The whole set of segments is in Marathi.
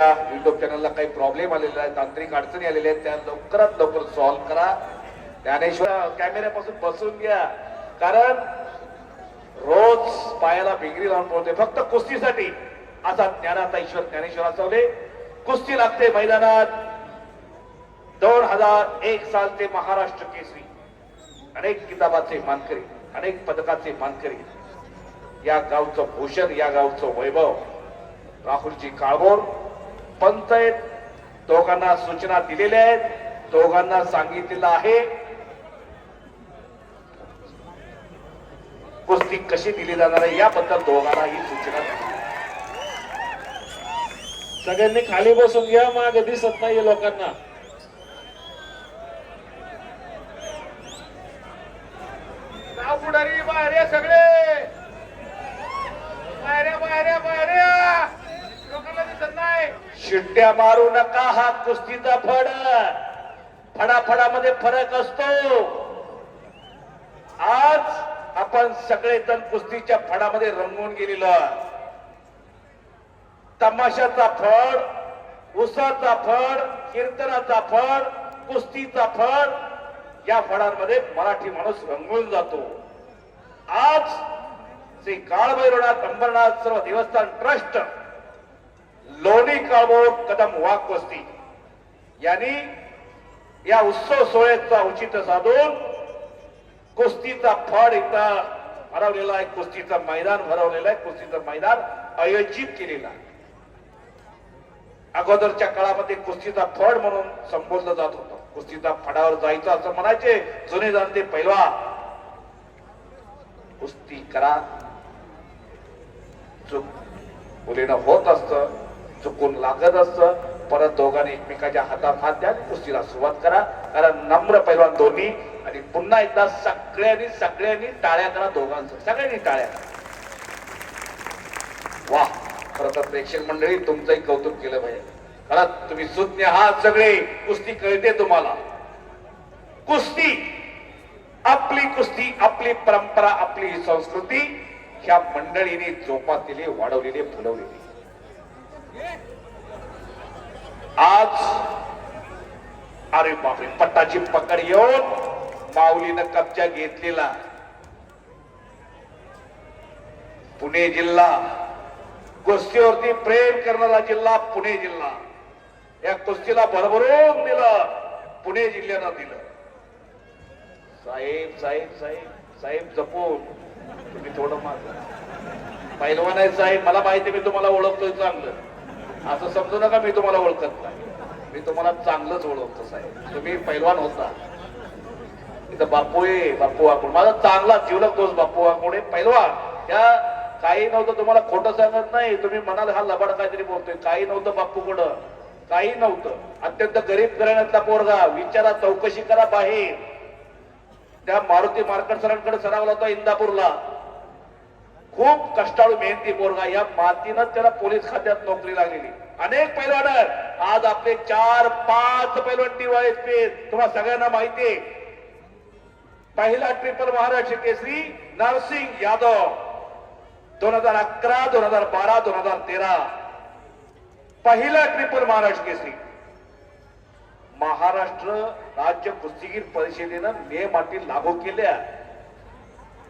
युट्यूब चॅनलला काही प्रॉब्लेम आलेला आहे, तांत्रिक अडचणी आलेल्या आहेत, त्या लवकरात लवकर सॉल्व्ह करा. ज्ञानेश्वर कॅमेऱ्यापासून बसून घ्या, कारण रोज पायाला भिंगरी लावून पळतोय फक्त कुस्तीसाठी. असा ज्ञानाचा ईश्वर ज्ञानेश्वर असवले. कुस्ती लागते मैदानात. 2001 सालचे महाराष्ट्र केसरी, अनेक किताबाचे मानकरी, अनेक पदकाचे मानकरी, या गावचं भूषण, या गावचं वैभव राहुलजी काळभोर पंत आहेत. दोघांना सूचना दिलेल्या आहेत, दोघांना सांगितलेलं आहे कुस्ती कशी दिली जाणार आहे याबद्दल दोघांना ही सूचना दिली. सगळ्यांनी खाली बसून घ्या, मागे दिसत नाहीये लोकांना. पुढारी बाहेर या, सगळे बाहेर बाहेर बाहेर या, लोकांना दिसत नाही. शिट्ट्या मारू नका, हा कुस्तीचा फड. फडाफडामध्ये फरक असतो. आज आपण सगळेजण कुस्तीच्या फडामध्ये रंगून गेलेलं. तमाशाचा फड, उसाचा फड, कीर्तनाचा फड, कुस्तीचा फड, या फडांमध्ये मराठी माणूस रंगून जातो. आज श्री काळभैरवनाथ अंबरनाथ सर्व देवस्थान ट्रस्ट, लोणी काळभोर कदम वाघ कुस्ती यांनी या उत्सव सोहळ्याचा औचित्य साधून कुस्तीचा फड इथं भरवलेला आहे, कुस्तीचं मैदान भरवलेलं आहे, कुस्तीचं मैदान आयोजित केलेलं आहे. अगोदरच्या काळामध्ये कुस्तीचा फड म्हणून संबोधलं जात होतं. कुस्तीचा फडावर जायचं असं म्हणायचे जुने जाणते पैलवान. कुस्ती करा, चूक मुलीनं होत असत, चुकून लागत असत, परत दोघांनी एकमेकाच्या हातात हात द्या, कुस्तीला सुरुवात करा. कारण नम्र पैलवान दोन्ही. आणि पुन्हा एकदा सगळ्यांनी टाळ्या करा, दोघांचं सगळ्यांनी टाळ्या करा. वा, खरं तर प्रेक्षक मंडळी तुमचंही कौतुक केलं पाहिजे. खरंच तुम्ही सुज्ञ आहात सगळे. कुस्ती कळते तुम्हाला. कुस्ती, आपली कुस्ती, आपली परंपरा, आपली संस्कृती ह्या मंडळीने जोपासलेली, वाढवलेली, फुलवलेली. आज अरे बापरे, पट्टाची पकड येऊन माऊलीनं कब्जा घेतलेला पुणे जिल्हा. कुस्तीवरती प्रेम करणारा जिल्हा पुणे जिल्हा. या कुस्तीला भरभरून दिलं, पुणे जिल्ह्यानं दिलं. साहेब साहेब साहेब साहेब जपून, तुम्ही थोडं माग. पैलवान आहे साहेब, मला माहिती, मी तुम्हाला ओळखतोय चांगलं. असं समजू नका मी तुम्हाला ओळखत नाही. मी तुम्हाला चांगलंच ओळखतो साहेब. तुम्ही पैलवान होता. इथं बापू आहे, बापू वाकोड, माझा चांगला जीवलग दोस्त बापू वाकोड आहे, पैलवान. त्या काही नव्हतं, तुम्हाला खोटं सांगत नाही. तुम्ही म्हणाल हा लबाड काहीतरी बोलतोय. काही नव्हतं बापूकडं, काही नव्हतं. अत्यंत गरीब घराण्यातला पोरगा. विचारा, चौकशी करा बाहेर. त्या मारुती मार्केट सरांकडे सरावला होता इंदापूरला. खूप कष्टाळू मेहनती पोरगा. या मातीनं त्याला पोलीस खात्यात नोकरी लागलेली. अनेक पैलवान आज आपले 4-5 पैलवान DYSP तुम्हाला सगळ्यांना माहिती. पहिला ट्रिपल महाराष्ट्र केसरी नरसिंग यादव 2011, 2012, 2013. पहिला ट्रिपल महाराष्ट्र केसरी. महाराष्ट्र राज्य कुस्तीगीर परिषदेनं नियम अटी लागू केल्या.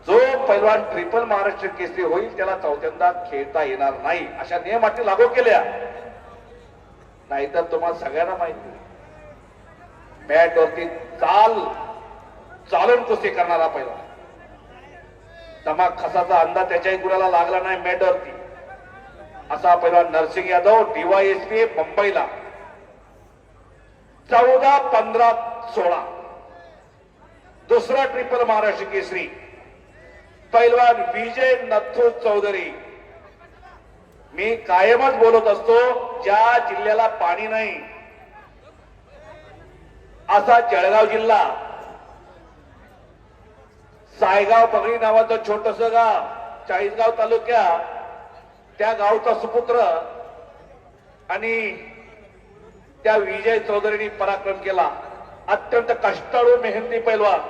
जो पैलवान ट्रिपल महाराष्ट्र केसरी होईल त्याला चौथ्यांदा खेळता येणार नाही, अशा नियम अटी लागू केल्या. नाहीतर तुम्हाला सगळ्यांना माहिती, मॅट वरती चालून कुस्ती करणारा पैलवान. तमाक खसाचा अंदाज त्याच्याही गुणाला लागला नाही मॅट वरती, असा पैलवान नरसिंग यादव DYSP मुंबईला. 14, 15, 16 दुसरा ट्रिपल महाराष्ट्र केसरी पैलवान विजय नथू चौधरी. मी कायमच बोलत असतो, ज्या जिल्ह्याला पाणी नाही असा जळगाव जिल्हा. सायगाव पगडी नावाचं छोटस गाव, 40गाव तालुक्यात, त्या गावचा सुपुत्र आणि त्या विजय चौधरीने पराक्रम केला. अत्यंत कष्टाळू मेहनती पैलवान.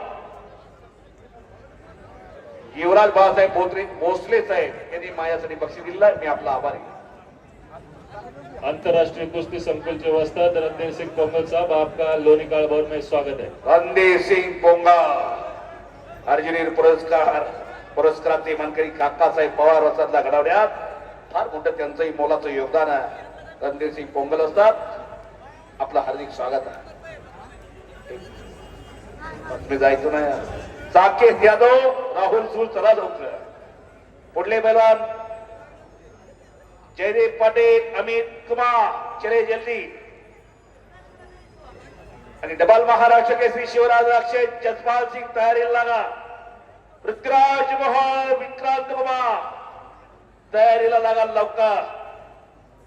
युवराज बाळासाहेब भोसले साहेब यांनी माझ्यासाठी बक्षीस दिलं. मी आपला आभारी. अंतर्राष्ट्रीय कुश्ती संकुल वस्ताद रणधीर सिंह पोंगल साहब, आपका लोनी काळभोर में स्वागत है। रणधीर सिंग पोंगा अर्जुनीर पुरस्काराचे मानकरी काकासाहेब पवार वसाहतला घडवण्यात फार मोठं त्यांचंही मोलाचं योगदान आहे। रणधीर सिंग पोंगल असतात, आपलं हार्दिक स्वागत आहे। मी जायचं नाही। साकेत यादव, राहुल सूळ, चला लवकर। पुढले पैलवान जयदेव पाटील, अमित कुमार, चले जल्दी। आणि डबल महाराष्ट्र केसरी शिवराज अक्षय जसपाल सिंग तयारीला लागा। पृथ्वीराज मोहन, विक्रांत कुमार तयारीला लागा लवकर।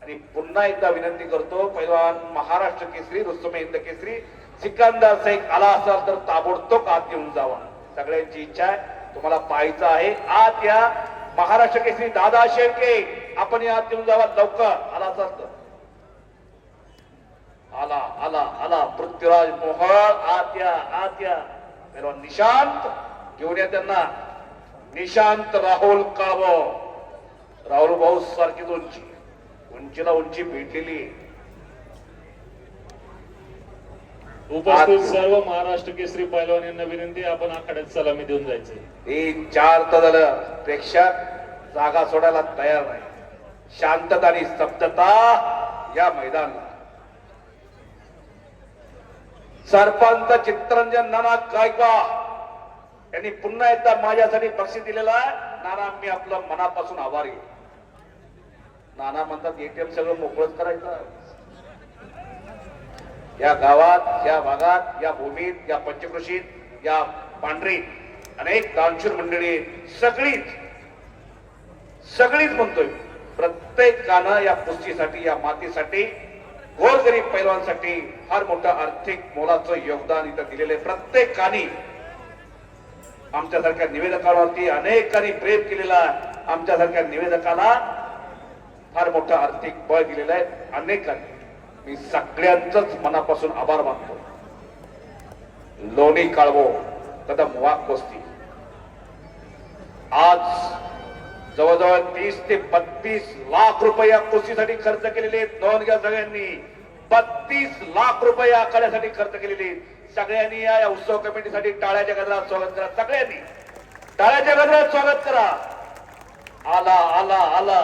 आणि पुन्हा एकदा विनंती करतो, पैलवान महाराष्ट्र केसरी, रुस्तुम हिंद केसरी सिकंदर शेख आला असाल तर ताबडतोब आत येऊन जावा। सगळ्यांची इच्छा आहे, तुम्हाला पाहायचं आहे। आत या। महाराष्ट्र केसरी दादा शेळके, आपण आत येऊन जावा लवकर। आला असाल तर आला आला आला। पृथ्वीराज मोहन, आत या, आत या। पैलवान निशांत घेऊन या त्यांना। निशांत राहुल काळभो, राहुल भाऊ सारखीच उंची, उंचीला उंची भेटलेली आहे। उपस्थित सर्व महाराष्ट्र केसरी पैलवान यांना विनंती, आपण आखाड्यात सलामी देऊन जायचे। 3-4 तर झालं, प्रेक्षक जागा सोडायला तयार नाही। शांतता आणि स्तब्धता या मैदानाला। सरपंच चित्तरंजन नाना गायकवाड यांनी पुन्हा एकदा माझ्यासाठी बक्षीस दिलेलं आहे। नाना, मी आपलं मनापासून आभारी आहे। नाना म्हणतात एटीएम सगळं मोकळच करायचं। या गावात, या भागात, या भूमीत, या पंचकृषीत, या पांढरीत अनेक दानशूर मंडळी, सगळीच म्हणतोय, प्रत्येकानं या कुस्तीसाठी, या मातीसाठी, गोरगरीब पैलवानसाठी फार मोठं आर्थिक मोलाचं योगदान इथं दिलेलं आहे। प्रत्येकाने आमच्यासारख्या निवेदकांवरती अनेकांनी प्रेम केलेला आहे। आमच्यासारख्या निवेदकाला फार मोठं आर्थिक बळ दिलेलं आहे अनेकांनी। मी सगळ्यांचंच मनापासून आभार मानतो। लोणी काळभो कदम वाघ कुस्ती आज जवळजवळ 30 ते 32 लाख रुपये या कुस्तीसाठी खर्च केलेले आहेत। नोंद घ्या सगळ्यांनी, 32 लाख रुपये आखाड्यासाठी खर्च केलेले आहेत। सगळ्यांनी या उत्सव कमिटीसाठी टाळ्याच्या गजरात स्वागत करा। सगळ्यांनी टाळ्याच्या गजरात स्वागत करा। आला आला आला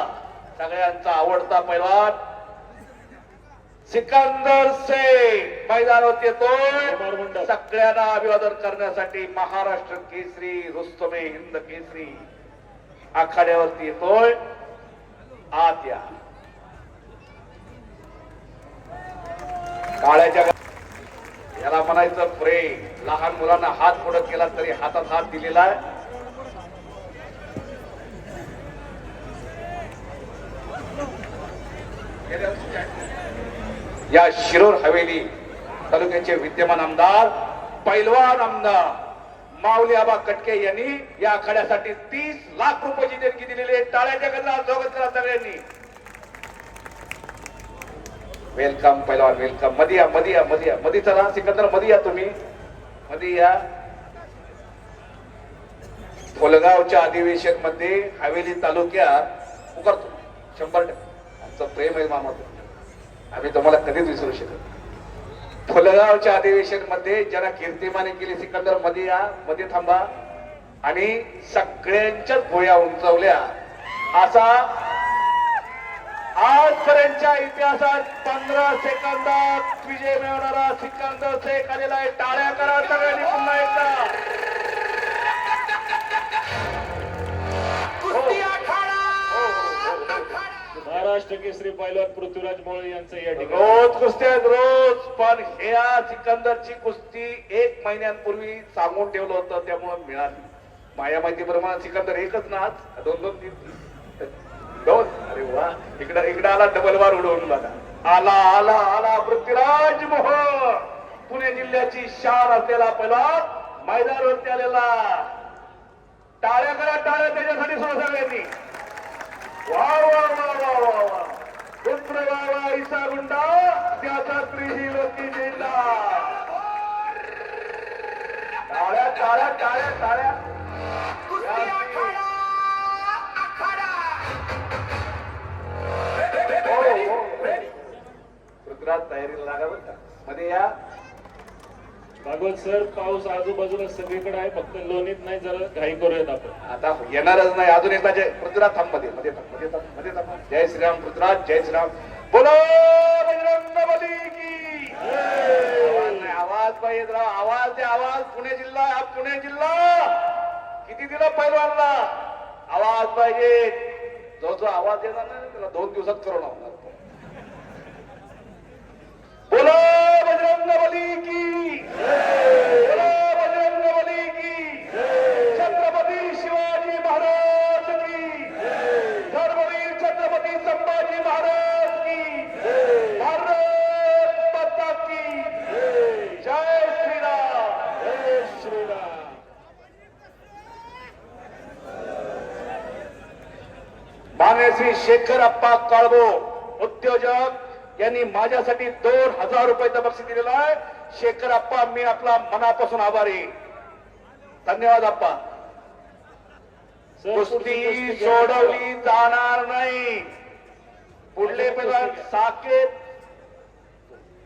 सगळ्यांचा आवडता पैलवान सिकंदर शेख मैदानावर येतोय। सगळ्यांना अभिवादन करण्यासाठी महाराष्ट्र केसरी, रुस्तमे हिंद केसरी आखाड्यावरती येतोय। आत या। काळ्याच्या याला म्हणायचं प्रेम। लहान मुलांना हात पुढे केला तरी हातात हात दिलेला आहे। या शिरोर हवेली तालुक्याचे विद्यमान आमदार, पैलवान आमदार माऊली आबा कटके यांनी या आखाड्यासाठी 30 लाख रुपयाची देणगी दिलेली आहे। टाळ्याच्या गजरात स्वागत करा सगळ्यांनी। वेलकम पैलवान, वेलकम। मध्ये या, मध्ये या, मध्ये या, मध्ये चला। सिकंदर मध्ये या, तुम्ही मध्ये या। कोलगावच्या अधिवेशन मध्ये हवेली तालुक्यात उकरतो 100%। आमचं प्रेम आहे मामा, आम्ही तुम्हाला कधीच विसरू शकत। फुलगावच्या अधिवेशन मध्ये ज्यांना कीर्तिमाने केली, सिकंदर मध्ये या, मध्ये थांबा। आणि सगळ्यांच्याच भुया उंचवल्या। असा आजपर्यंतच्या इतिहासात 15 सेकंदात विजय मिळवणारा सिकंदर शेख आलेला आहे। टाळ्या करा सगळ्यांनी पुन्हा एकदा। महाराष्ट्र केसरी पैलवान पृथ्वीराज मोळे यांचं या ठिकाणी रोज कुस्ती आहेत, रोज। पण ह्या सिकंदरची कुस्ती 1 महिन्यांपूर्वी सांगून ठेवलं होतं, त्यामुळे मिळाली। माझ्या माहितीप्रमाणे सिकंदर एकच ना, आज 2-2, 3-3 अरे वा, इकडे आला, डबल बार उडवून बघा। आला आला आला पृथ्वीराज मोहन, पुणे जिल्ह्याची शान असलेला पैलवान मैदानावरती आलेला। टाळ्या करा, टाळ्या त्याच्यासाठी सगळ्यांनी। वा वा वा वा वा वा। पुत्र बाबा ईसा गुंडा, त्याचा त्रिशिवती जिल्हा। टाळ्या टाळ्या टाळ्या टाळ्या। पृथ्वीराज तयारीला लागा बरं का. मध्ये या. भागवत सर, पाऊस आजूबाजूला सगळीकडे आहे, फक्त लोणीत नाही, जरा घाई करूयात आपण. आता येणारच नाही अजून एकदा जय पृथ्वीराज थांब मध्ये मध्ये थांब मध्ये थांब मध्ये थांब. जय श्रीराम पृथ्वीराज, जय श्रीराम. बोलो बजरंगबली की आवाज नाही, आवाज पाहिजे राव, आवाज दे आवाज. पुणे जिल्हा हा पुणे जिल्हा किती दिला पैलवानला आवाज पाहिजे. जो जो आवाज येणार नाही त्याला 2 दिवसात करोना होणार. बोलो बजरंगबली की बोलो बजरंगबली की छत्रपती शिवाजी महाराज की धर्मवीर छत्रपती संभाजी महाराज की भारत माता की जय श्रीराम. जय श्रीराम. मान्य श्री शेखर अप्पा काळभो उद्योजक यांनी माझ्यासाठी 2000 रुपयाचं बक्षीस दिलेलं आहे. शेखर अप्पा, मी आपला मनापासून आभारी. धन्यवाद अप्पा. सर, कुस्ती सोडवली जाणार नाही. पुढले पैलवान साकेत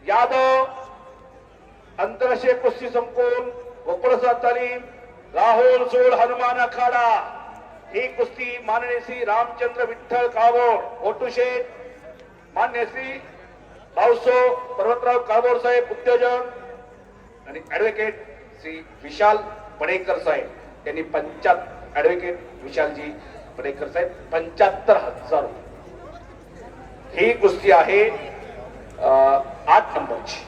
यादव आंतरराष्ट्रीय कुस्ती संकुल गोकुळसा तालीम राहुल सोड हनुमान अखाडा. ही कुस्ती माननीय श्री रामचंद्र विठ्ठल काळभोर ओटूशेठ, मान्य श्री भाऊसो पर्वतराव काळभोर साहेब उद्योजक आणि ऍडव्होकेट श्री विशाल पडेकर साहेब यांनी ऍडव्होकेट विशालजी पडेकर साहेब 75,000. ही कुस्ती आहे 8 नंबरची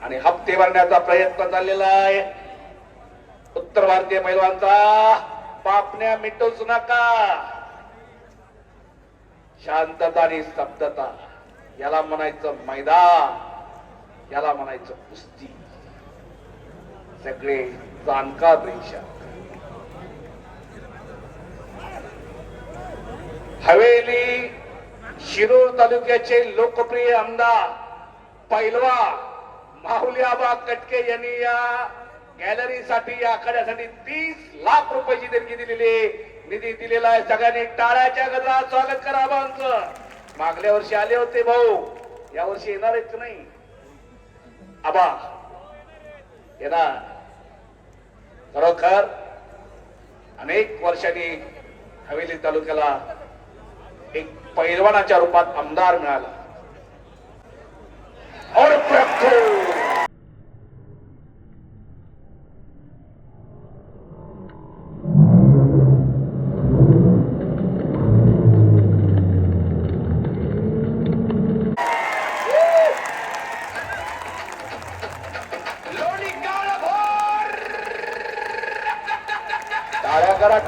आणि हप्ते भरण्याचा प्रयत्न चाललेला आहे उत्तर भारतीय पैलवानचा. पापण्या मिटूच नका. शांतता आणि स्तब्धता याला म्हणायचं मैदान, याला म्हणायचं कुस्ती. सगळे जाणकार रेषा. हवेली शिरूर तालुक्याचे लोकप्रिय आमदार पैलवान माहुली आबा कटके यांनी या गॅलरीसाठी या आखाड्यासाठी 30 लाख रुपयाची देणगी दिलेली निधी दिलेला आहे. सगळ्यांनी टाळ्याच्या गजरात स्वागत करा आबांचं. मागल्या वर्षी आले होते भाऊ, या वर्षी येणार आहेत की नाही आबा? येणार. खरोखर अनेक वर्षांनी हवेली तालुक्याला एक पैलवानाच्या रूपात आमदार मिळाला. और प्रभू टाळ्या करा.